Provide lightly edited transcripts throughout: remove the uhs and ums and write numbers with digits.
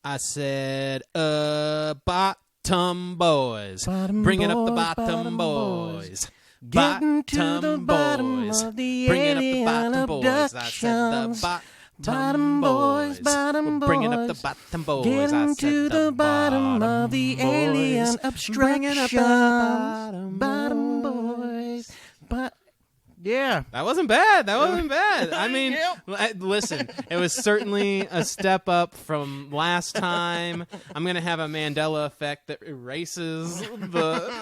I said, bottom boys. Bringing up the bottom boys. Getting to the bottom of the Bringing up the bottom boys. I said the bottom boys. Bringing up the bottom boys. Getting to the bottom of the alien abstractions. Bottom boys. Yeah. That wasn't bad. I mean, listen, it was certainly a step up from last time. I'm going to have a Mandela effect that erases the...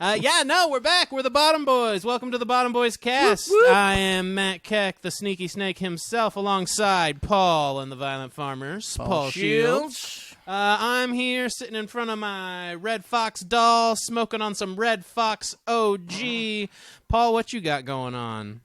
we're back. We're the Bottom Boys. Welcome to the Bottom Boys cast. Whoop, whoop. I am Matt Keck, the Sneaky Snake himself, alongside Paul and the Violent Farmers. Paul Shields. I'm here sitting in front of my Red Fox doll, smoking on some Red Fox OG. Paul, what you got going on?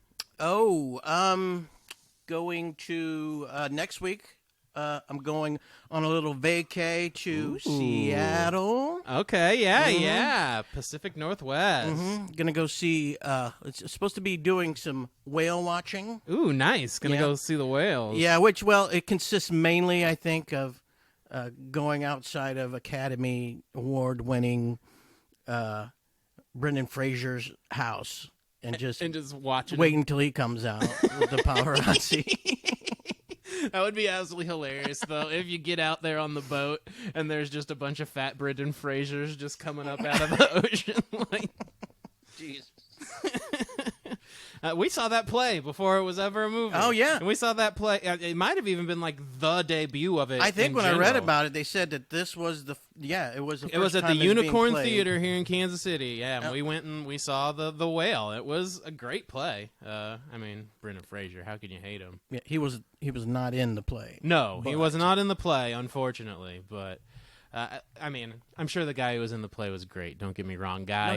Going to next week. I'm going on a little vacay to Seattle. Okay, yeah. Pacific Northwest. Gonna go see, it's supposed to be doing some whale watching. Ooh, nice. Gonna go see the whales. Yeah, it consists mainly, I think, of going outside of Academy Award-winning Brendan Fraser's house and just watching, waiting until he comes out with the paparazzi. That would be absolutely hilarious, though, if you get out there on the boat and there's just a bunch of fat Brendan Frasers just coming up out of the ocean. Like, jeez. We saw that play before it was ever a movie. Oh, yeah. And we saw that play. It might have even been like the debut of it. I think when general. I read about it, they said that this was it was the first It was at time the it was Unicorn being played. Theater here in Kansas City. Yeah, and we went and we saw the whale. It was a great play. I mean, Brendan Fraser, how can you hate him? Yeah, he was not in the play. No, he was not in the play, unfortunately, but... I mean, I'm sure the guy who was in the play was great. Don't get me wrong, guy.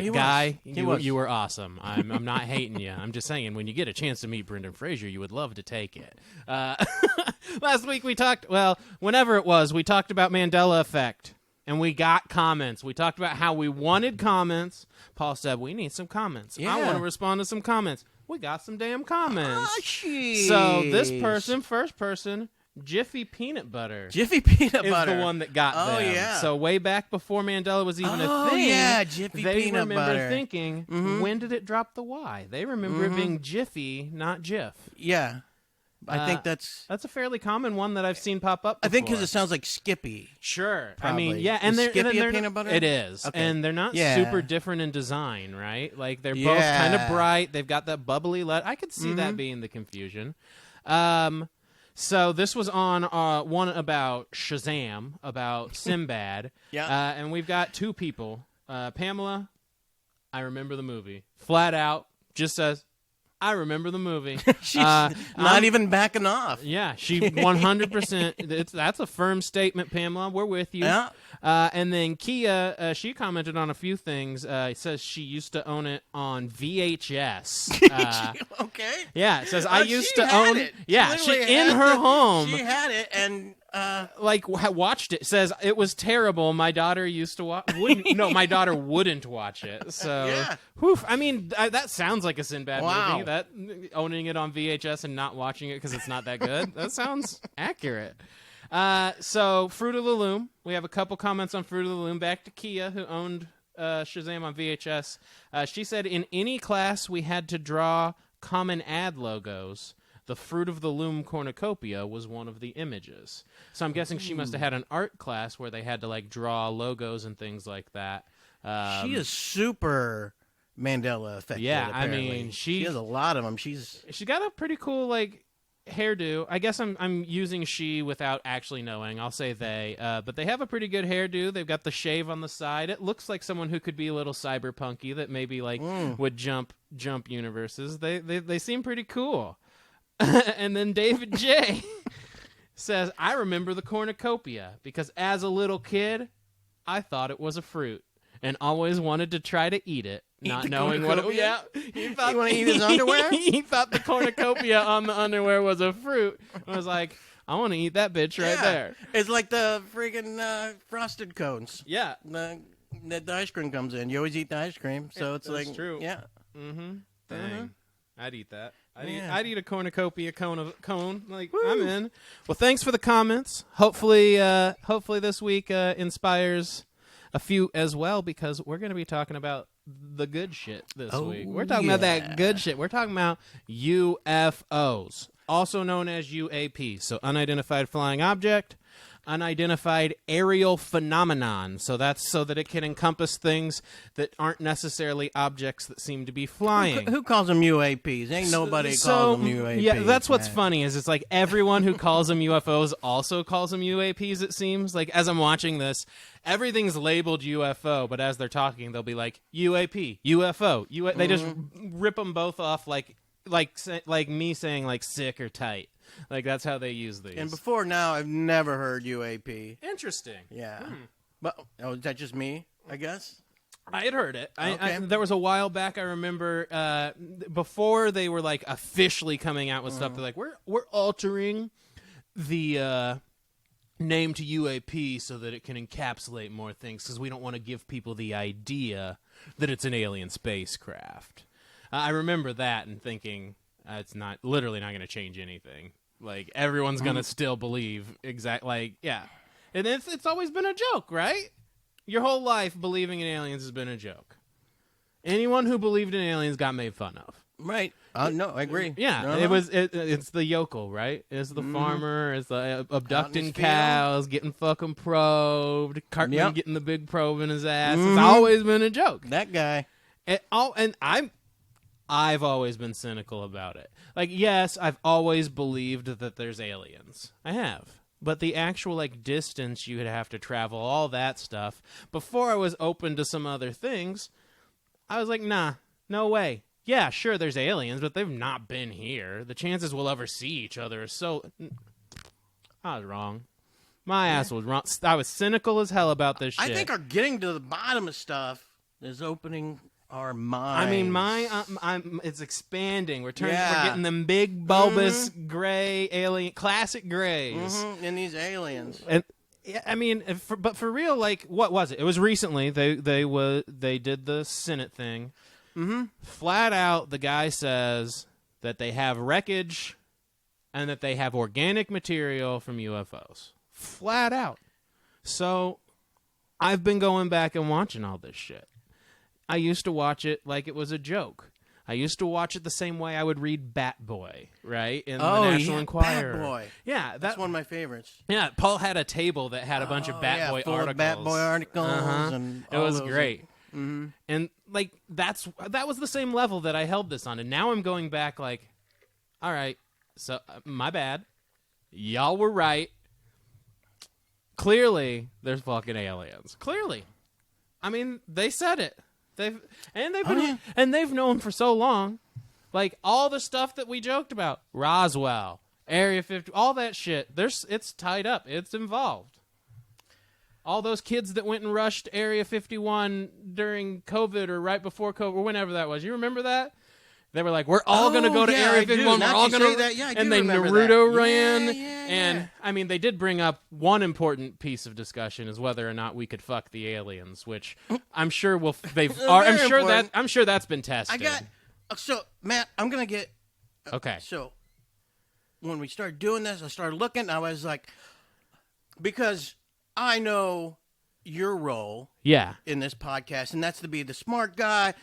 No, You were awesome. I'm not hating you. I'm just saying, when you get a chance to meet Brendan Fraser, you would love to take it. Last week we talked. Well, whenever it was, we talked about Mandela effect, and we got comments. We talked about how we wanted comments. Paul said we need some comments. Yeah. I want to respond to some comments. We got some damn comments. Oh, jeez. So this person, first person. Jiffy Peanut Butter is the one that got them. Yeah. So way back before Mandela was even a thing, yeah, Jiffy they Peanut remember Butter. thinking, when did it drop the Y? They remember it being Jiffy, not Jiff. Yeah. I think that's a fairly common one that I've seen pop up before. I think because it sounds like Skippy. Sure. Probably. I mean, yeah, and Is they're Skippy they're a peanut butter? It is, Okay. and they're not super different in design, right? Like they're both kind of bright. They've got that bubbly I could see that being the confusion. So this was on one about Shazam, about Sinbad. Yeah. And we've got two people. Pamela, I remember the movie. Flat out, just says, I remember the movie. She's not even backing off. Yeah, she 100%. That's a firm statement, Pamela. We're with you. Yeah. And then Kia, she commented on a few things. It says she used to own it on VHS. Okay. Yeah, it says I used to own it. Yeah, she in her home. She had it and watched it. Says it was terrible. My daughter used to watch. My daughter wouldn't watch it. So, yeah. Whew, I mean, that sounds like a Sinbad Wow. movie. That owning it on VHS and not watching it because it's not that good. That sounds accurate. So Fruit of the Loom. We have a couple comments on Fruit of the Loom. Back to Kia, who owned Shazam on VHS. She said, in any class we had to draw common ad logos. The Fruit of the Loom cornucopia was one of the images. So I'm guessing she must have had an art class where they had to draw logos and things like that. she is super Mandela affected. Yeah, apparently. I mean, she has a lot of them. She's got a pretty cool hairdo. I guess I'm using she without actually knowing. I'll say they. But they have a pretty good hairdo. They've got the shave on the side. It looks like someone who could be a little cyberpunky that maybe would jump universes. They seem pretty cool. And then David J says, I remember the cornucopia because as a little kid, I thought it was a fruit and always wanted to try to eat it, not knowing what it was. Yeah, he want to eat his underwear? He thought the cornucopia on the underwear was a fruit. I was like, I want to eat that bitch right there. It's like the friggin' frosted cones. Yeah. The ice cream comes in. You always eat the ice cream, so it's That's true. Yeah. Mm-hmm. Dang. I'd eat that. I'd eat a cornucopia cone. Like, woo. I'm in. Well, thanks for the comments. Hopefully this week inspires a few as well, because we're going to be talking about the good shit this week. We're talking about that good shit. We're talking about UFOs, also known as UAPs. So unidentified flying object, unidentified aerial phenomenon. So that's so that it can encompass things that aren't necessarily objects that seem to be flying. Who calls them UAPs? Ain't nobody calls them UAPs. Yeah, that's what's funny is it's like everyone who calls them UFOs also calls them UAPs, it seems. Like, as I'm watching this, everything's labeled UFO, but as they're talking, they'll be like UAP, UFO. They just rip them both off like me saying like sick or tight. Like, that's how they use these. And before now, I've never heard UAP. Interesting. Yeah. But is that just me, I guess? I had heard it. Okay. There was a while back, I remember, before they were like officially coming out with stuff. They're like, we're altering the name to UAP so that it can encapsulate more things, because we don't want to give people the idea that it's an alien spacecraft. I remember that and thinking, it's literally not going to change anything. Like, everyone's going to still believe and it's always been a joke, right? Your whole life believing in aliens has been a joke. Anyone who believed in aliens got made fun of. Right. No, I agree. Yeah, it's the yokel, right? It's the farmer, it's the abducting cows, getting fucking probed, Cartman getting the big probe in his ass. It's always been a joke. That guy. I've always been cynical about it. Like, yes, I've always believed that there's aliens. I have. But the actual, like, distance you would have to travel, all that stuff, before I was open to some other things, I was like, nah, no way. Yeah, sure, there's aliens, but they've not been here. The chances we'll ever see each other are so... I was wrong. My ass was wrong. I was cynical as hell about this shit. I think our getting to the bottom of stuff is opening our minds. I mean, it's expanding. We're getting them big, bulbous, gray alien, classic grays. In these aliens. And I mean, but for real, like, what was it? It was recently. They did the Senate thing. Flat out, the guy says that they have wreckage and that they have organic material from UFOs. Flat out. So I've been going back and watching all this shit. I used to watch it like it was a joke. I used to watch it the same way I would read Bat Boy, right? In the National Enquirer. Bat Boy. Yeah, that's one of my favorites. Yeah, Paul had a table that had a bunch of Bat Boy articles. Bat Boy articles, and it was great. And like that was the same level that I held this on, and now I'm going back like, all right, so my bad, y'all were right. Clearly, there's fucking aliens. Clearly, I mean, they said it. They've known for so long, like all the stuff that we joked about, Roswell, Area 50, all that shit. It's tied up. It's involved. All those kids that went and rushed Area 51 during COVID or right before COVID or whenever that was. You remember that? They were like, we're all going to go to Area 51. We're all going to. Yeah, and then Naruto ran. And I mean, they did bring up one important piece of discussion is whether or not we could fuck the aliens, which I'm sure I'm sure that's been tested. So Matt, I'm going to get. Okay. So when we started doing this, I started looking. I was like, because I know your role. Yeah. In this podcast, and that's to be the smart guy.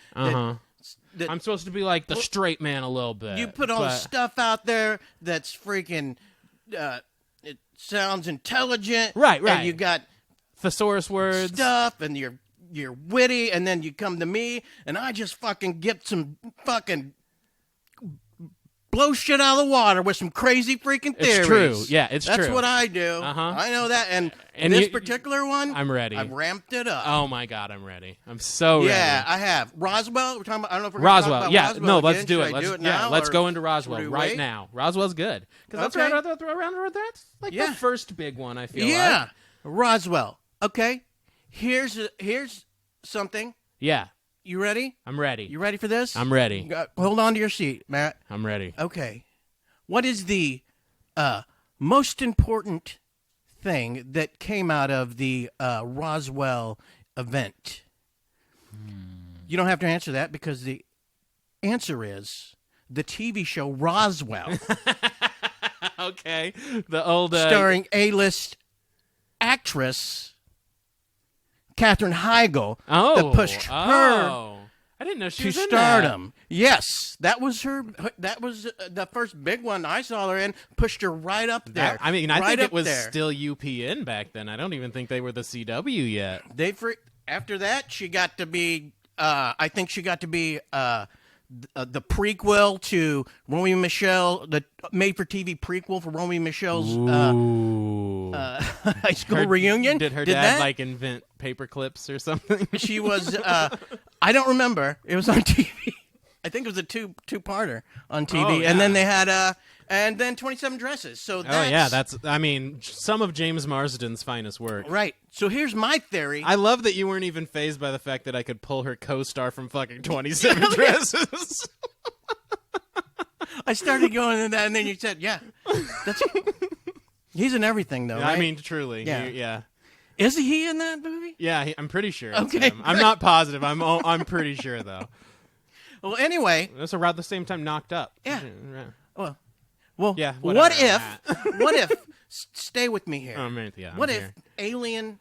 I'm supposed to be like the straight man a little bit. You put all the stuff out there that's freaking, it sounds intelligent. Right. And you got thesaurus words. Stuff, and you're witty, and then you come to me, and I just fucking get some fucking blow shit out of the water with some crazy freaking theories. It's true. Yeah, it's true. That's what I do. I know that. And this particular one, I'm ready. I've ramped it up. Oh my God, I'm ready. I'm so ready. Yeah, I have. Roswell, we're talking about, I don't know if we're Roswell. Talking about Roswell. No, let's again. do it. Should I do it now, let's go into Roswell right now. Roswell's good. Because that's like the first big one, I feel like. Yeah, Roswell. Okay, here's something. Yeah. You ready? I'm ready. You ready for this? I'm ready. Hold on to your seat, Matt. I'm ready. Okay. What is the most important thing that came out of the Roswell event? You don't have to answer that because the answer is the TV show Roswell, Okay, the old starring A-list actress Katherine Heigl, that pushed her I didn't know she to was in stardom. Yes, that was her. That was the first big one I saw her in. Pushed her right up there. I mean, I right think it was there. still UPN back then. I don't even think they were the CW yet. After that, she got to be. I think she got to be the prequel to Romy Michelle, the made-for-TV prequel for Romy Michelle's high school reunion. Did her dad like invent paper clips or something? She was. I don't remember. It was on TV. I think it was a two-parter on TV, Oh, yeah. and then they had and then 27 Dresses. So that's. I mean, some of James Marsden's finest work. right. So here's my theory. I love that you weren't even fazed by the fact that I could pull her co-star from fucking 27 Dresses. I started going into that, and then you said, "Yeah, that's." He's in everything, though. Right? I mean, truly. Yeah. Yeah. Is he in that movie? Yeah, I'm pretty sure. It's Okay, him. I'm not positive. I'm pretty sure though. Well, anyway. That's around the same time Knocked Up. Yeah. Well, yeah. What whatever. if? Stay with me here. Yeah. What if alien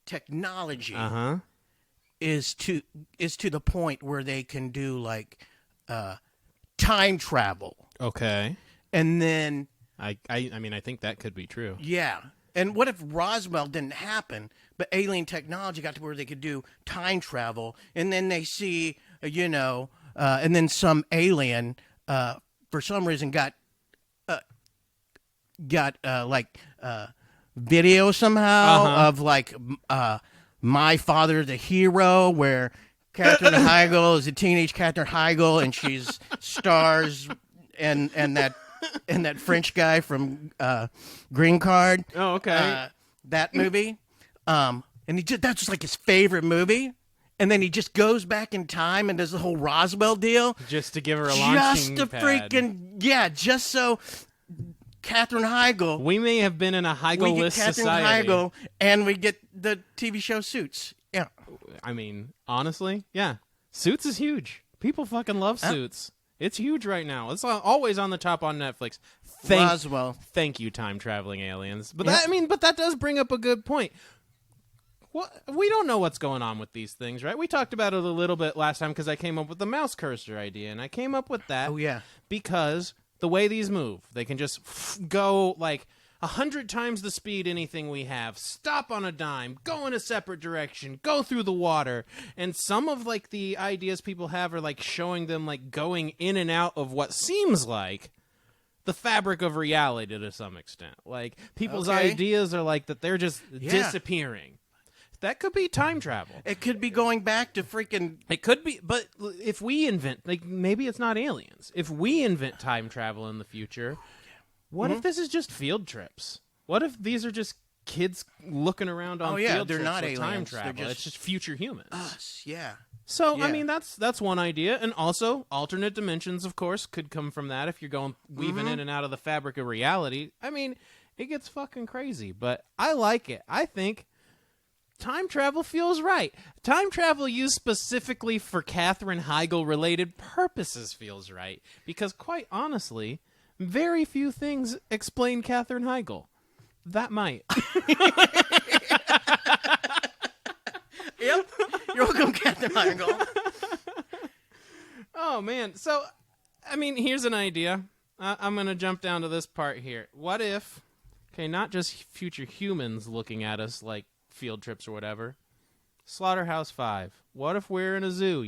technology is to the point where they can do like time travel? Okay. And then I mean, I think that could be true. yeah. And what if Roswell didn't happen, but alien technology got to where they could do time travel, and then they see, and then some alien, for some reason, got video somehow of like My Father the Hero, where Katherine Heigl is a teenage Katherine Heigl, and she's stars and that French guy from Green Card. Oh, okay. That movie. And that's just like his favorite movie. And then he just goes back in time and does the whole Roswell deal. Just to give her a launching pad. Just so Katherine Heigl. We may have been in a Heigl-less society. Heigl, and we get the TV show Suits. Yeah. I mean, honestly, yeah. Suits is huge. People fucking love Suits. It's huge right now. It's always on the top on Netflix. Roswell. Thank you, time-traveling aliens. But that does bring up a good point. Well, we don't know what's going on with these things, right? We talked about it a little bit last time because I came up with the mouse cursor idea, and I came up with that because the way these move, they can just go like 100 times the speed anything we have, stop on a dime, go in a separate direction, go through the water, and some of like the ideas people have are like showing them like going in and out of what seems like the fabric of reality to some extent. Like people's ideas are like that they're just disappearing. That could be time travel. It could be going back to freaking... It could be, but if we invent... Like, maybe it's not aliens. If we invent time travel in the future, what if this is just field trips? What if these are just kids looking around on field they're trips not with aliens. time travel? It's just future humans. Us, yeah. So, I mean, that's one idea. And also, alternate dimensions, of course, could come from that if you're going weaving in and out of the fabric of reality. I mean, it gets fucking crazy, but I like it. I think... time travel feels right. Time travel used specifically for Katherine Heigl-related purposes feels right. Because, quite honestly, very few things explain Katherine Heigl. That might. Yep. You're welcome, Katherine Heigl. Oh, man. So, I mean, here's an idea. I'm going to jump down to this part here. What if, not just future humans looking at us like field trips or whatever. Slaughterhouse-5. What if we're in a zoo,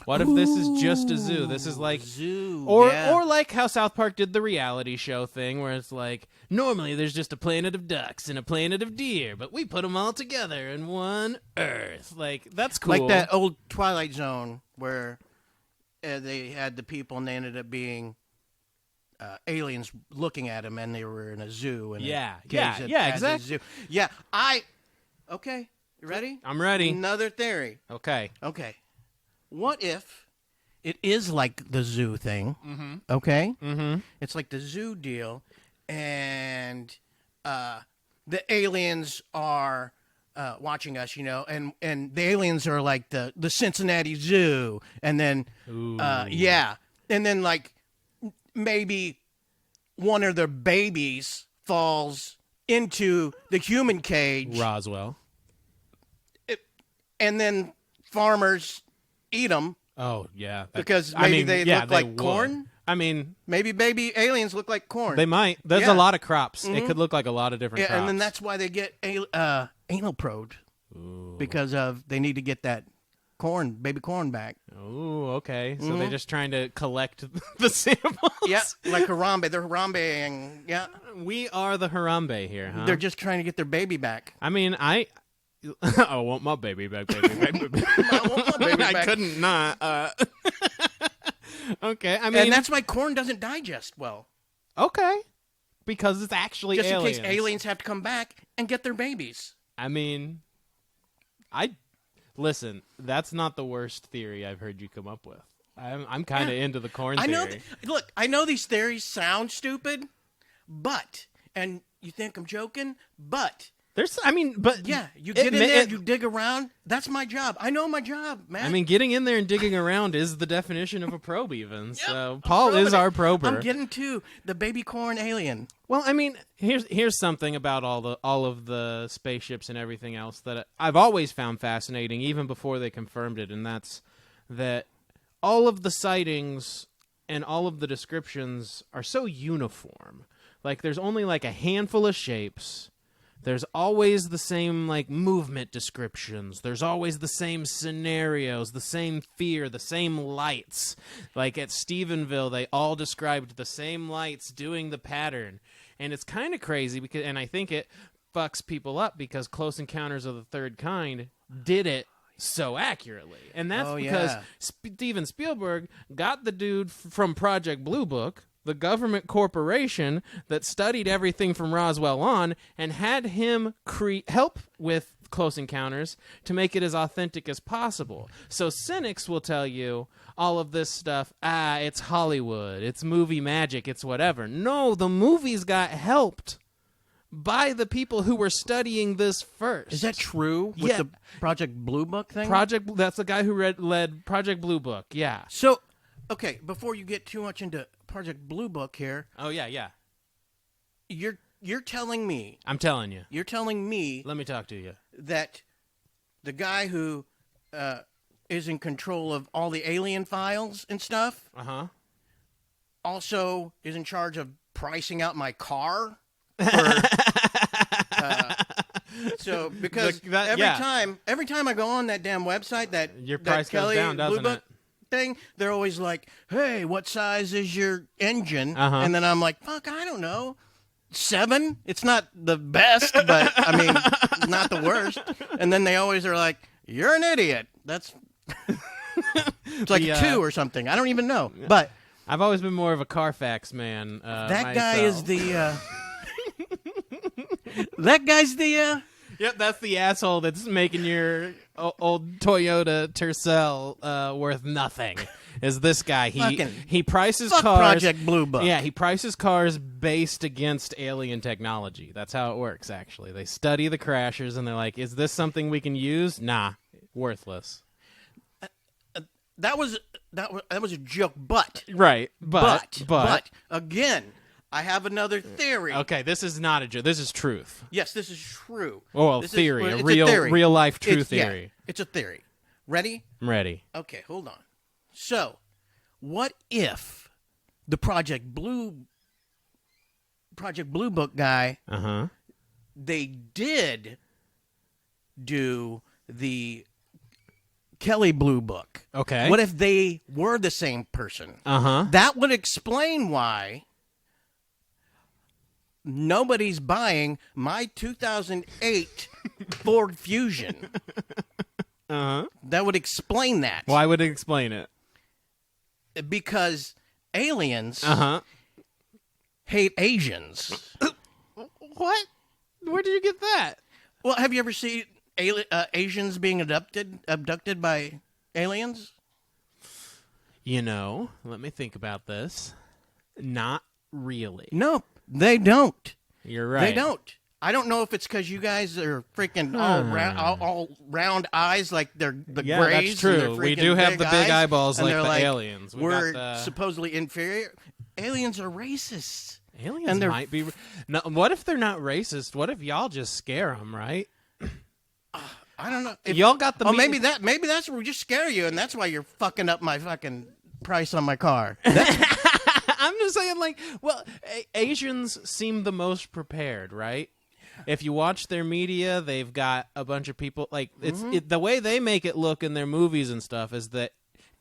What if this is just a zoo? This is like zoo. Or like how South Park did the reality show thing where it's like normally there's just a planet of ducks and a planet of deer, but we put them all together in one Earth. Like that's cool. Like that old Twilight Zone where they had the people and they ended up being aliens looking at them and they were in a zoo and exactly. Yeah, okay, you ready? I'm ready. Another theory. Okay. What if it is like the zoo thing? Mm-hmm. Okay? Mm-hmm. It's like the zoo deal, and the aliens are watching us, and the aliens are like the Cincinnati Zoo, and then, and then like maybe one of their babies falls into the human cage, Roswell. and then farmers eat them. Oh yeah, Because maybe they look like would. corn. I mean, maybe baby aliens look like corn. they might. There's a lot of crops. It could look like a lot of different crops. And then that's why they get anal probed. Ooh. Because they need to get that baby corn back. Oh, okay. So they're just trying to collect the samples. Yeah, like Harambe. They're Harambe-ing. Yeah. We are the Harambe here, huh? They're just trying to get their baby back. I mean, I want my baby back, baby. I want my baby I back. couldn't not. Okay, I mean, And that's why corn doesn't digest well. okay, because it's actually Just aliens. in case aliens have to come back and get their babies. I mean, listen. That's not the worst theory I've heard you come up with. I'm kind of into the corn theory. Look, I know these theories sound stupid, and you think I'm joking, but yeah, you get in there, you dig around. That's my job. I know my job, man. I mean, getting in there and digging around is the definition of a probe, even. So Paul is our prober. I'm getting to the baby corn alien. Well, I mean, here's something about all of the spaceships and everything else that I've always found fascinating, even before they confirmed it, and that's that all of the sightings and all of the descriptions are so uniform. Like, there's only like a handful of shapes. There's always the same, like, movement descriptions. There's always the same scenarios, the same fear, the same lights. Like, at Stephenville, they all described the same lights doing the pattern. And it's kind of crazy, because, and I think it fucks people up, because Close Encounters of the Third Kind did it so accurately. And that's because Steven Spielberg got the dude from Project Blue Book, the government corporation that studied everything from Roswell on, and had him help with Close Encounters to make it as authentic as possible. So cynics will tell you all of this stuff, it's Hollywood, it's movie magic, it's whatever. No, the movies got helped by the people who were studying this first. Is that true with the Project Blue Book thing? That's the guy who led Project Blue Book, yeah. So, okay, before you get too much into Project Blue Book here. Oh, yeah. You're telling me. I'm telling you. You're telling me. Let me talk to you. That the guy who is in control of all the alien files and stuff. Also is in charge of pricing out my car. So because every time I go on that damn website, your price goes down, doesn't it? Thing, they're always like, "Hey, what size is your engine?" And then I'm like, "Fuck, I don't know, 7." It's not the best, but I mean, not the worst. And then they always are like, "You're an idiot." That's it's like a 2 or something. I don't even know. But I've always been more of a Carfax man. That guy is the. That guy's the. Yep, that's the asshole that's making your old Toyota Tercel worth nothing. Is this guy? He prices cars. Project Blue Book. Yeah, he prices cars based against alien technology. That's how it works. Actually, they study the crashers and they're like, "Is this something we can use?" Nah, worthless. That was a joke, but again. I have another theory. Okay, this is not a joke. This is truth. Yes, this is true. Oh, well, theory. A real life true theory. Yeah, it's a theory. Ready? I'm ready. Okay, hold on. So, what if the Project Blue Book guy, they did do the Kelly Blue Book? Okay. What if they were the same person? That would explain why nobody's buying my 2008 Ford Fusion. That would explain that. Why would it explain it? Because aliens hate Asians. What? Where did you get that? Well, have you ever seen Asians being abducted by aliens? You know, let me think about this. Not really. No, they don't. You're right. They don't. I don't know if it's because you guys are freaking all round eyes like they're the Yeah, Greys. that's true. We do have the big eyeballs and like they're the aliens. We're supposedly inferior. Aliens are racist. Aliens might be. No, what if they're not racist? What if y'all just scare them, right? I don't know. Y'all got the. Maybe that's where we just scare you, and that's why you're fucking up my fucking price on my car. I'm just saying, like, well, Asians seem the most prepared, right? If you watch their media, they've got a bunch of people. Like, the way they make it look in their movies and stuff is that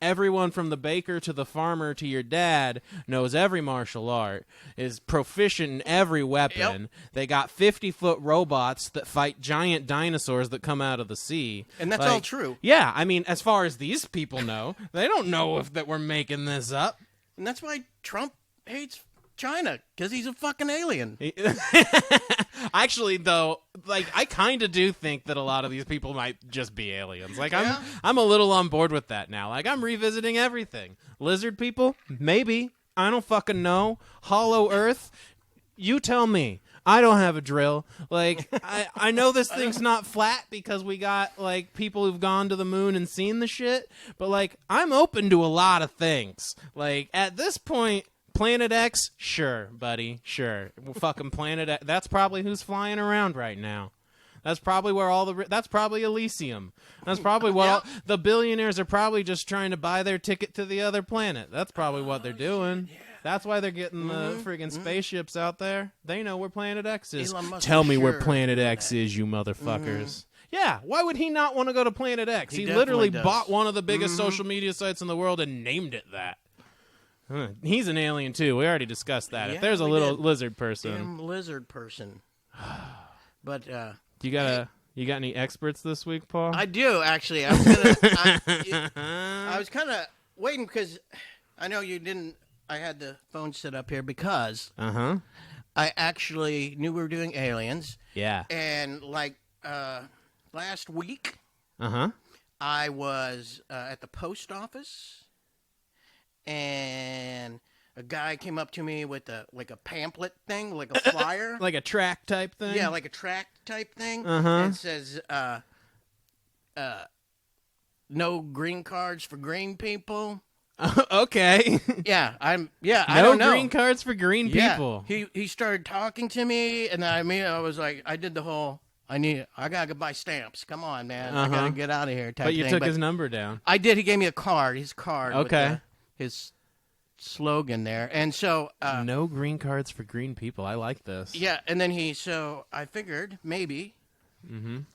everyone from the baker to the farmer to your dad knows every martial art, is proficient in every weapon. Yep. They got 50-foot robots that fight giant dinosaurs that come out of the sea. And that's all true. Yeah, I mean, as far as these people know, they don't know that we're making this up. And that's why Trump hates China, because he's a fucking alien. Actually, though, like, I kind of do think that a lot of these people might just be aliens. Like, I'm a little on board with that now. Like, I'm revisiting everything. Lizard people? Maybe. I don't fucking know. Hollow Earth? You tell me. I don't have a drill. Like, I know this thing's not flat because we got, like, people who've gone to the moon and seen the shit, but, like, I'm open to a lot of things. Like, at this point, Planet X? Sure, buddy. Sure. Fucking Planet X. That's probably who's flying around right now. That's probably where that's probably Elysium. That's probably what the billionaires are probably just trying to buy their ticket to the other planet. That's probably what they're doing. Yeah. That's why they're getting the friggin' spaceships out there. They know where Planet X is. Tell me where Planet X is, you motherfuckers. Yeah, why would he not want to go to Planet X? He literally bought one of the biggest social media sites in the world and named it that. He's an alien, too. We already discussed that. Yeah, if there's a little lizard person. Damn lizard person. But, you got any experts this week, Paul? I do, actually. I was kind of waiting because I know you didn't. I had the phone set up here because I actually knew we were doing aliens. Yeah. And, like, last week, I was at the post office, and a guy came up to me with a pamphlet thing, like a flyer. Like a tract type thing? Yeah, like a tract type thing. And it says, no green cards for green people. Okay. Yeah, I don't know. No green cards for green people. He started talking to me, and I was like, I did the whole, I gotta buy stamps. Come on, man. I gotta get out of here type But you thing. took his number down. I did. He gave me a card, his card. Okay. With his slogan there. And so... no green cards for green people. I like this. Yeah, and then so I figured maybe...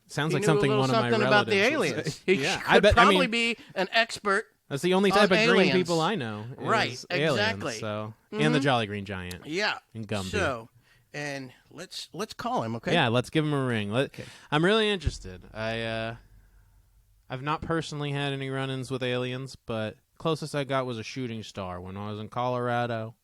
Sounds like something one of my relatives about the aliens. He could probably be an expert. That's the only type of aliens. green people I know. Right, aliens, exactly. So and the Jolly Green Giant. Yeah. And Gumby. So, and let's call him, okay? Yeah, let's give him a ring. I'm really interested. I've not personally had any run-ins with aliens, but closest I got was a shooting star when I was in Colorado.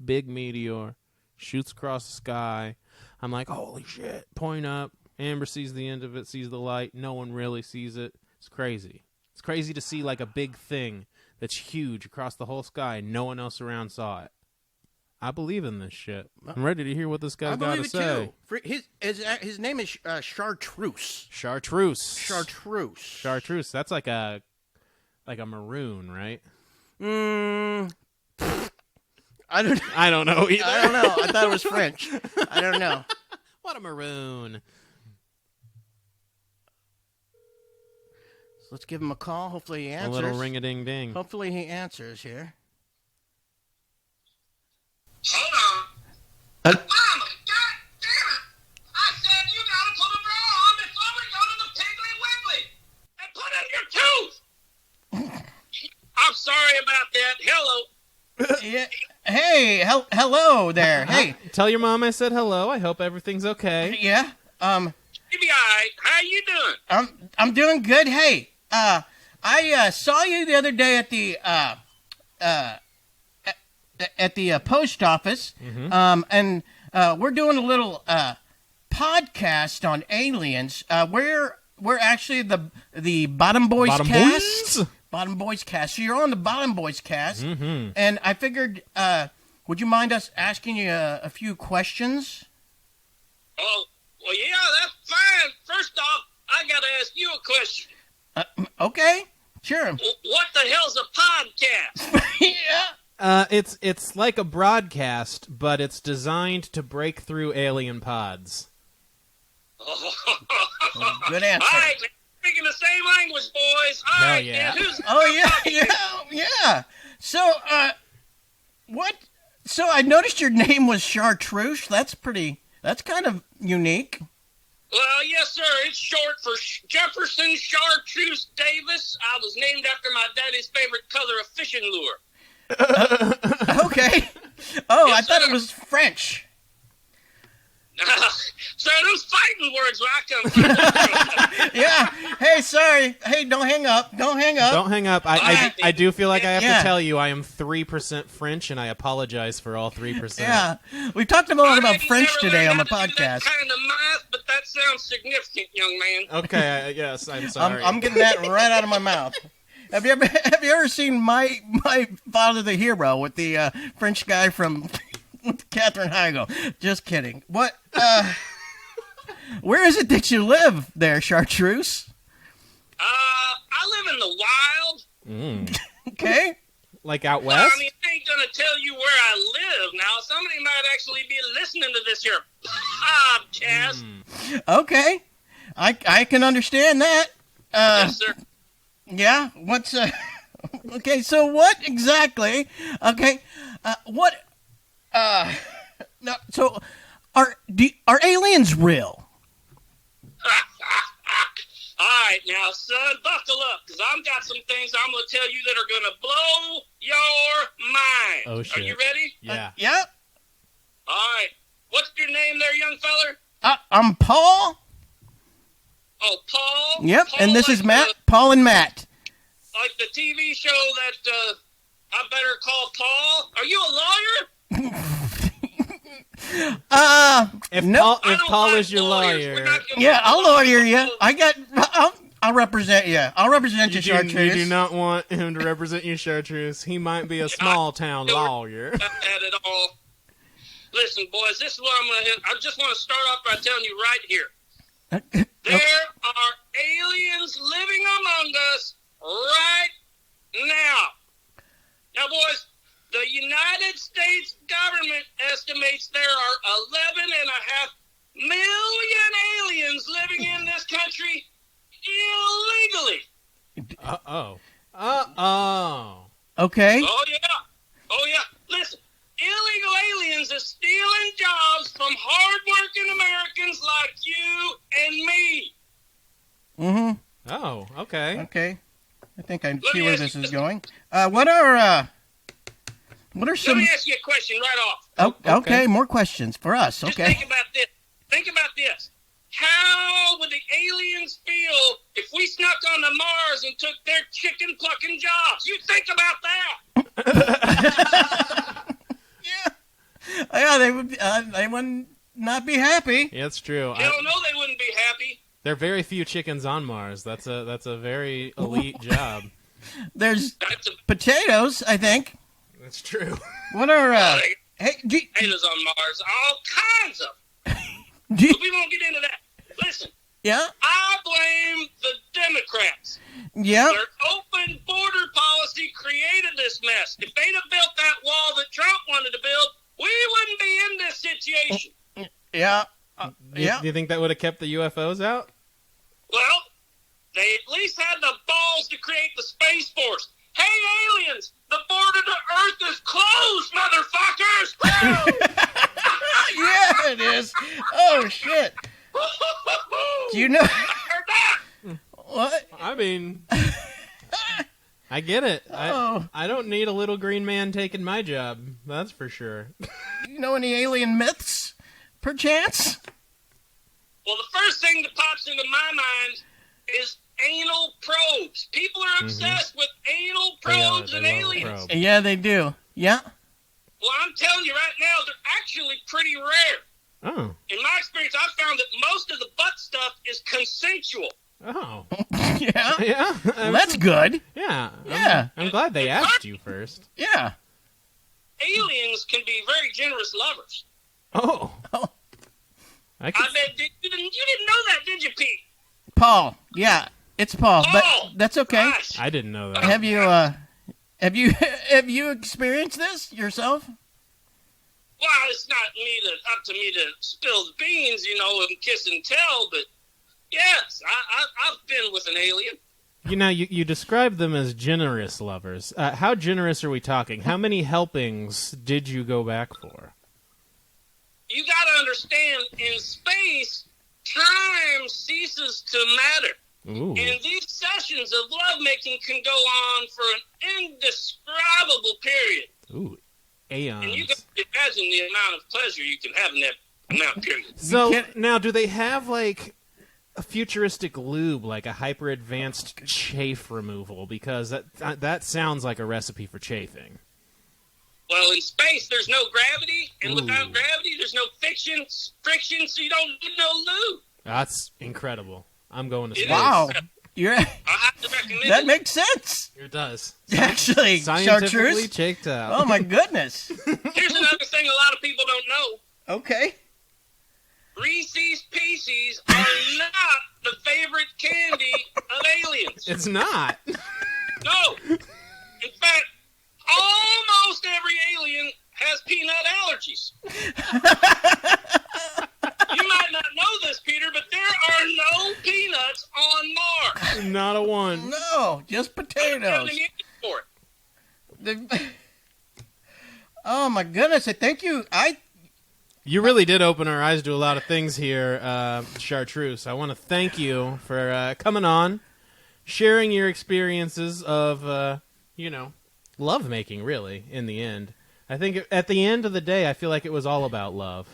Big meteor, shoots across the sky. I'm like, holy shit! Point up. Amber sees the end of it, sees the light. No one really sees it. It's crazy. It's crazy to see like a big thing that's huge across the whole sky and no one else around saw it. I believe in this shit. I'm ready to hear what this guy's got to say. His name is Chartreuse. Chartreuse. That's like a maroon, right? I don't know either. I don't know. I thought it was French. I don't know. What a maroon. Let's give him a call. Hopefully he answers. A little ring-a-ding-ding. Hopefully he answers here. Hold on. Mama, God damn it! I said you gotta put a bra on before we go to the Piggly Wiggly. And put in your tooth! I'm sorry about that. Hello. Yeah. Hey, hello there. Hey. Tell your mom I said hello. I hope everything's okay. Yeah. You be alright. How you doing? I'm doing good. Hey, I saw you the other day at the post office. And we're doing a little podcast on aliens. We're actually the Bottom Boys cast. Bottom Boys cast. So you're on the Bottom Boys cast. And I figured, would you mind us asking you a few questions? Oh, a question. Okay, sure. What the hell's a podcast? Yeah. It's like a broadcast, but it's designed to break through alien pods. Good answer. All right, speaking the same language, boys. All Hell right, yeah. then, who's Yeah. So, what? So I noticed your name was Chartreuse. That's kind of unique. Well, yes, sir. It's short for Jefferson Chartreuse Davis. I was named after my daddy's favorite color of fishing lure. Okay. Oh, Yes, I thought sir. it was French. Sir, those fighting words where I come from. Yeah. Hey, sorry. Hey, don't hang up. Don't hang up. Don't hang up. I do feel like I have Yeah. to tell you I am 3% French, and I apologize for all 3%. Yeah. We talked a lot about I French never today on learned the how to do that podcast. kind of math, but that sounds significant, young man. Okay, yes, I'm sorry. I'm getting that right out of my mouth. Have you ever seen my Father the Hero with the French guy from with Katherine Heigl? Just kidding. What? Where is it that you live there, Chartreuse? I live in the wild. Okay. Like out Well, west? I mean, I ain't gonna tell you where I live now. Somebody might actually be listening to this here podcast. Okay. I can understand that. Yes, sir. Yeah. What's okay? So what exactly? Okay. What? No. So are aliens real? All right, now, son, buckle up, because I've got some things I'm going to tell you that are going to blow your mind. Oh, shit. Are you ready? Yeah. Yeah. All right. What's your name there, young feller? I'm Paul. Oh, Paul? Yep. Paul, And this like is Matt. Paul and Matt. like the TV show that I better call Paul. Are you a lawyer? If no. Paul, if I don't Paul like is your lawyers. We're lawyer, not gonna- Yeah, I'll lawyer you. I'll represent you. I'll represent you, you Chartreuse. do not want him to represent you, Chartreuse. He might be a small town lawyer. At it all. Listen, boys, this is what I'm going to. I just want to start off by telling you right here. There are aliens living among us right now. Now, boys, the United States government estimates there are 11.5 million aliens living in this country illegally. Oh. Okay. Oh, yeah. Listen, illegal aliens is stealing jobs from hard-working Americans like you and me. Mm-hmm. Oh, okay. Okay. I think I Let see me where ask this you is this. going. What are Let some? me ask you a question right off. Oh, okay. Okay. More questions for us. Just Okay. think about this. Think about this. How would the aliens feel if we snuck onto Mars and took their chicken plucking jobs? You think about that. Yeah, they would. They would not be happy. Yeah, that's true. Hell no, they wouldn't be happy. There are very few chickens on Mars. That's a very elite job. There's That's a potatoes. I think. That's true. What are? Hey, potatoes on Mars, all kinds of. do you- But we won't get into that. Listen, yeah. I blame the Democrats. Yeah. Their open border policy created this mess. If they'd have built that wall that Trump wanted to build, we wouldn't be in this situation. Yeah. Do you think that would have kept the UFOs out? Well, they at least had the balls to create the Space Force. Hey, aliens, the border to Earth is closed, motherfuckers! Yeah, it is. Oh shit. Do you know I heard that. what? I mean, I get it. Oh. I don't need a little green man taking my job. That's for sure. You know any alien myths, perchance? Well, the first thing that pops into my mind is anal probes. People are obsessed with anal probes and They love a aliens. probe. Yeah, they do. Yeah. Well, I'm telling you right now, they're actually pretty rare. Oh. In my experience, I've found that most of the butt stuff is consensual. Oh. Yeah. Yeah. Well, that's good. Yeah. Yeah. I'm glad they asked you first. Yeah. Aliens can be very generous lovers. Oh. I I could, bet you didn't know that, did you, Pete? Paul. Yeah. It's Paul, but Paul! that's okay. Gosh. I didn't know that. Have you experienced this yourself? Well, it's not up to me to spill the beans, and kiss and tell, but yes, I've been with an alien. You described them as generous lovers. How generous are we talking? How many helpings did you go back for? You got to understand, in space, time ceases to matter. Ooh. And these sessions of lovemaking can go on for an indescribable period. Ooh, aeons. And you can imagine the amount of pleasure you can have in that amount of period. So, now, do they have, like, a futuristic lube, like a hyper-advanced chafe removal? Because that sounds like a recipe for chafing. Well, in space, there's no gravity, and Ooh. without gravity, there's no friction, so you don't need no lube. That's incredible. I'm going to space. Wow. I have to recommend That it. makes sense. It does. Actually, Scientifically chartreuse. checked out. Oh my goodness. Here's another thing a lot of people don't know. Okay. Reese's Pieces are not the favorite candy of aliens. It's not. No. In fact, almost every alien has peanut allergies. You might not know this, Peter, but there are no peanuts on Mars. Not a one. No, just potatoes. For it. Oh my goodness! Thank you. You really did open our eyes to a lot of things here, Chartreuse. I want to thank you for coming on, sharing your experiences of, lovemaking, really, in the end. I think at the end of the day, I feel like it was all about love.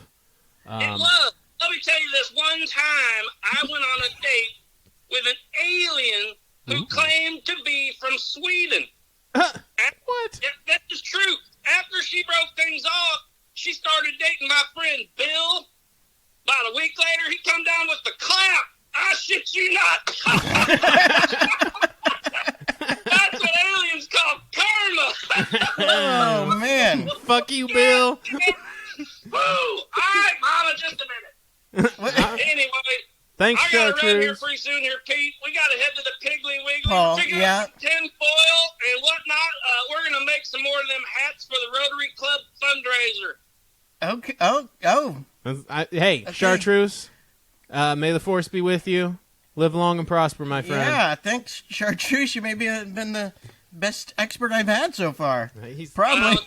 It was. Let me tell you this one time I went on a date with an alien who claimed to be from Sweden. What? That is true. After she broke things off, she started dating my friend Bill. About a week later, he come down with the clap. I shit you not. That's what aliens call karma. Oh man! Fuck you, Bill. Woo! All right, Mama, just a minute. Anyway, Thanks, I gotta run here Chartreuse. pretty soon here, Pete. We gotta head to the Piggly Wiggly. Paul, We're picking yeah. up some tin foil and whatnot. We're gonna make some more of them hats for the Rotary Club fundraiser. Okay. Oh. Hey, Okay. Chartreuse, may the force be with you. Live long and prosper, my friend. Yeah. Thanks, chartreuse. You may be been the best expert I've had so far. He's Probably.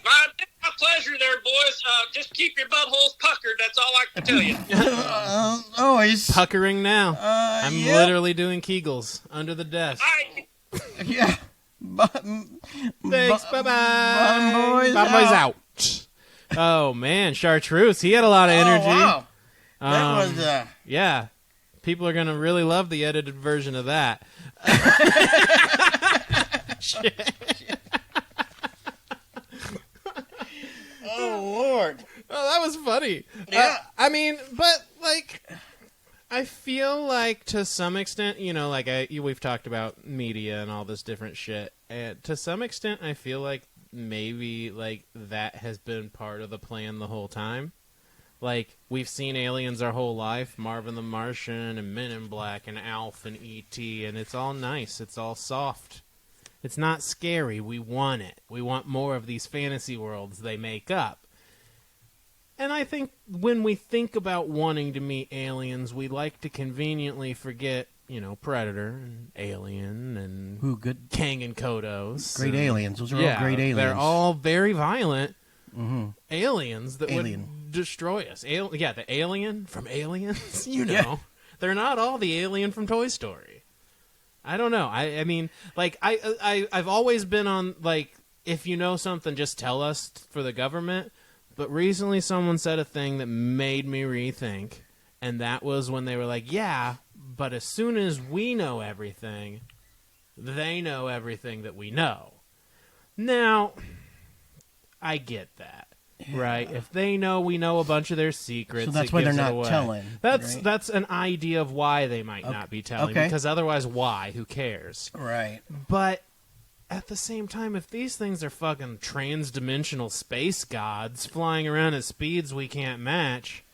My pleasure there, boys. Just keep your buttholes puckered. That's all I can tell you. Always. puckering now. I'm yeah. literally doing Kegels under the desk. All right. Yeah. Thanks, bye-bye. Bottom boys Bottom out. boys out. Oh, man, Chartreuse, he had a lot of energy. Oh, wow. That was. Yeah, people are going to really love the edited version of that. Shit. Oh Lord. Oh, that was funny. Yeah. I mean, but, like, I feel like to some extent, we've talked about media and all this different shit, and to some extent, I feel like maybe, like, that has been part of the plan the whole time. Like, we've seen aliens our whole life, Marvin the Martian and Men in Black and Alf and E.T., and it's all nice. It's all soft. It's not scary. We want it. We want more of these fantasy worlds they make up. And I think when we think about wanting to meet aliens, we like to conveniently forget, Predator and Alien and Ooh, good. Kang and Kodos. Great and, aliens. Those are all great aliens. They're all very violent aliens that Alien. would destroy us. The alien from Aliens, Yeah. They're not all the alien from Toy Story. I don't know. I mean, like, I've always been on, like, if you know something, just tell us for the government. But recently someone said a thing that made me rethink, and that was when they were like, yeah, but as soon as we know everything, they know everything that we know. Now, I get that. Right, if they know we know a bunch of their secrets, So that's it why they're gives it not away. telling. That's right? that's an idea of why they might not be telling. Okay. Because otherwise, why? Who cares? Right. But at the same time, if these things are fucking trans-dimensional space gods flying around at speeds we can't match,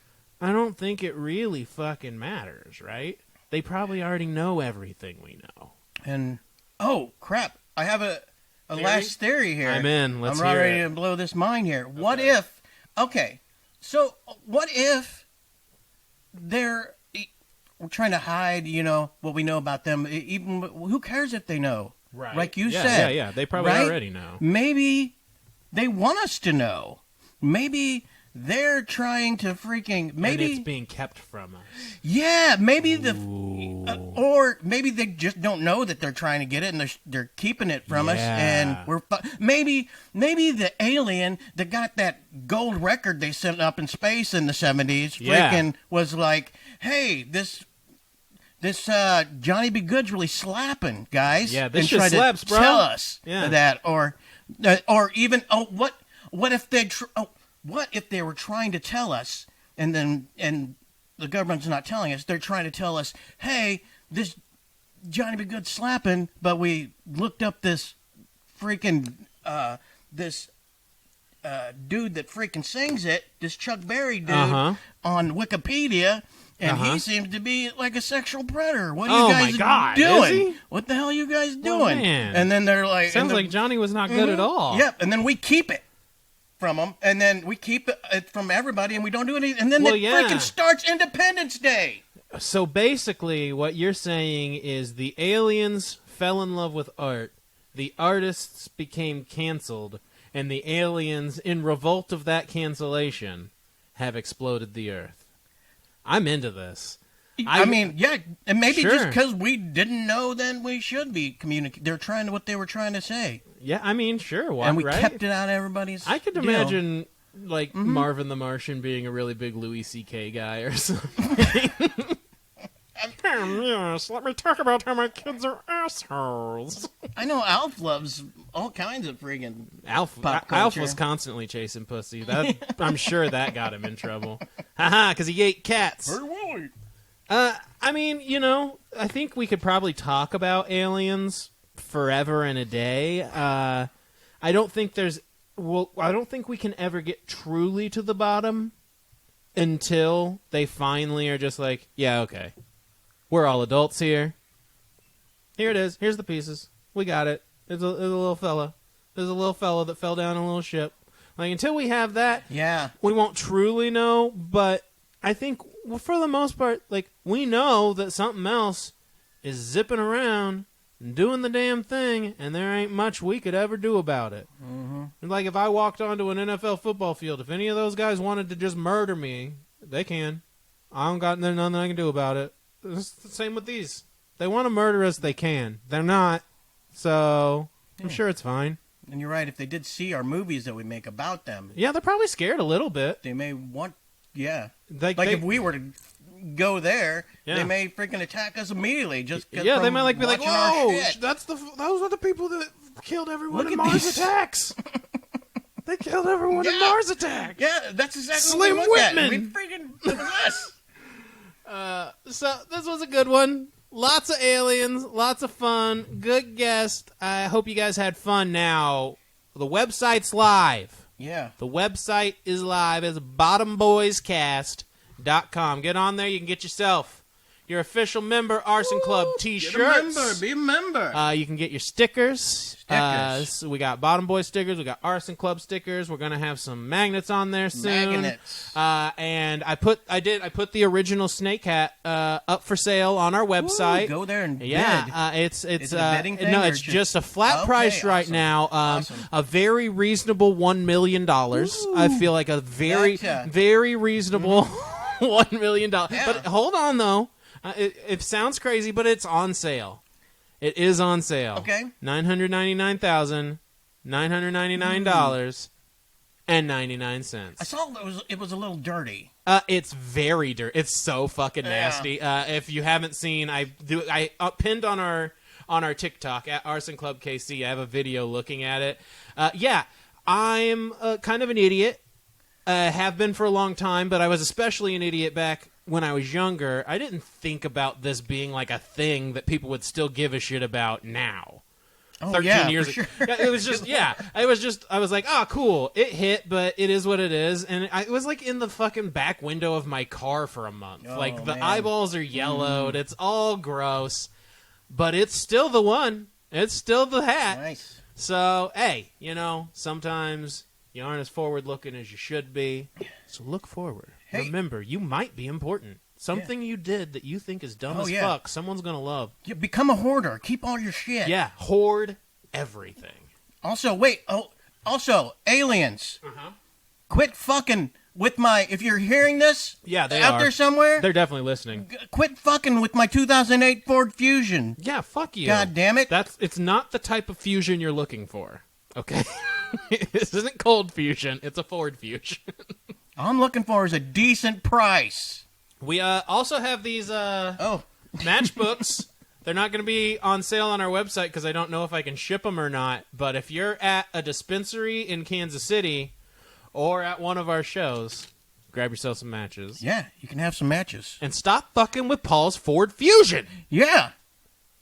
I don't think it really fucking matters, right? they probably already know everything we know. And oh crap, I have a last theory here. I'm in. Let's I'm hear ready it. to blow this mind here. What if? Okay, so what if we're trying to hide, what we know about them? Even who cares if they know? Right. Like you yeah, said. Yeah. They probably right? already know. Maybe they want us to know. Maybe they're trying to freaking And maybe it's being kept from us. yeah, maybe or maybe they just don't know that they're trying to get it, and they're keeping it from us, and maybe the alien that got that gold record they sent up in space in the 70s, freaking was like, hey, this Johnny B. Good's really slapping, guys. Yeah, this and shit tried slaps, to bro. Tell us Yeah. that, or even what if they what if they were trying to tell us, and the government's not telling us? They're trying to tell us, hey, this Johnny B. Good slapping, but we looked up this freaking dude that freaking sings it, this Chuck Berry dude, on Wikipedia, and he seems to be like a sexual predator. What are you guys my God, doing? is he? What the hell are you guys doing? Man. And then they're like, Sounds like Johnny was not good at all. Yep, and then we keep it from them, and then we keep it from everybody, and we don't do anything. And then freaking starts Independence Day. So basically, what you're saying is the aliens fell in love with art, the artists became canceled, and the aliens, in revolt of that cancellation, have exploded the Earth. I'm into this. I mean, yeah, and maybe Sure. just because we didn't know, then we should be communicating. They're trying to what they were trying to say. Yeah, I mean, sure. Why, And we right? kept it out of everybody's. I could deal. imagine, like, Marvin the Martian being a really big Louis C.K. guy or something. Yes, let me talk about how my kids are assholes. I know Alf loves all kinds of friggin' Alf pop culture. was constantly chasing pussy. I'm sure that got him in trouble. Haha, because he ate cats. I mean, I think we could probably talk about aliens forever and a day. I don't think we can ever get truly to the bottom until they finally are just like, yeah, okay. We're all adults here. Here it is. Here's the pieces. We got it. There's a little fella. There's a little fella that fell down a little ship. Like, until we have that, we won't truly know. But I think, for the most part, like, we know that something else is zipping around and doing the damn thing, and there ain't much we could ever do about it. And like, if I walked onto an NFL football field, if any of those guys wanted to just murder me, they can. I don't got nothing I can do about it. It's the same with these. They want to murder us, they can. They're not. So, I'm sure it's fine. And you're right, if they did see our movies that we make about them. Yeah, they're probably scared a little bit. They may want, Like if we were to go there, Yeah. they may freaking attack us immediately. Just Yeah, they might like be like, watching our "Whoa, shit." those are the people that killed everyone Look in at Mars these. Attacks. They killed everyone in Yeah. Mars Attacks." Yeah, that's exactly Slim what we looked at. Whitman. We freaking, it was us. So this was a good one. Lots of aliens, lots of fun, good guest. I hope you guys had fun. Now, the website's live. Yeah. The website is live. It's bottomboyscast.com. Get on there. You can get yourself your official member Arson Club t-shirts. Be a member. You can get your stickers. So we got Bottom Boy stickers. We got Arson Club stickers. We're gonna have some magnets on there soon. Magnets. And I put the original Snake Hat up for sale on our website. Ooh, go there and bid. It's Is it a bidding thing, no, or it's just a flat Okay, price right awesome. now. Awesome. A very reasonable $1 million. I feel like a very Gotcha. very reasonable $1 million. Yeah. But hold on though. It sounds crazy, but it's on sale. It is on sale. Okay. $999,999.99. I saw it was a little dirty. It's very dirty. It's so fucking nasty. If you haven't seen, I pinned on our TikTok at Arson Club KC. I have a video looking at it. I'm kind of an idiot. Have been for a long time, but I was especially an idiot back when I was younger. I didn't think about this being like a thing that people would still give a shit about now. 13 years ago. Sure. It was just, I was like, oh, cool. It hit, but it is what it is. And it was like in the fucking back window of my car for a month. Oh, like the man. eyeballs are yellowed. It's all gross, but it's still the one. It's still the hat. Nice. So, hey, sometimes you aren't as forward looking as you should be. So look forward. Hey. Remember, you might be important. Something you did that you think is dumb as fuck, someone's going to love. You become a hoarder. Keep all your shit. Yeah, hoard everything. Also, wait. Also, aliens. Uh-huh. Quit fucking with my... If you're hearing this they out are. there somewhere... They're definitely listening. Quit fucking with my 2008 Ford Fusion. Yeah, fuck you. God damn it. It's not the type of fusion you're looking for, okay? This isn't cold fusion. It's a Ford Fusion. All I'm looking for is a decent price. We also have these matchbooks. They're not going to be on sale on our website because I don't know if I can ship them or not. But if you're at a dispensary in Kansas City or at one of our shows, grab yourself some matches. Yeah, you can have some matches. And stop fucking with Paul's Ford Fusion. Yeah.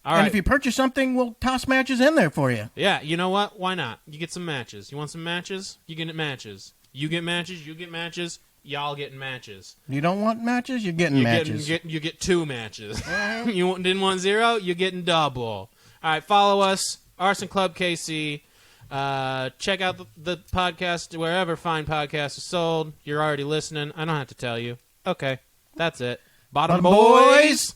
All and right. if you purchase something, we'll toss matches in there for you. Yeah, you know what? Why not? You get some matches. You want some matches? You get matches. You get matches. You get matches. Y'all getting matches. You don't want matches? You're getting matches. You get 2 matches. You didn't want 0? You're getting double. All right, follow us, Arson Club KC. Check out the podcast wherever fine podcasts are sold. You're already listening. I don't have to tell you. Okay, that's it. Bottom boys.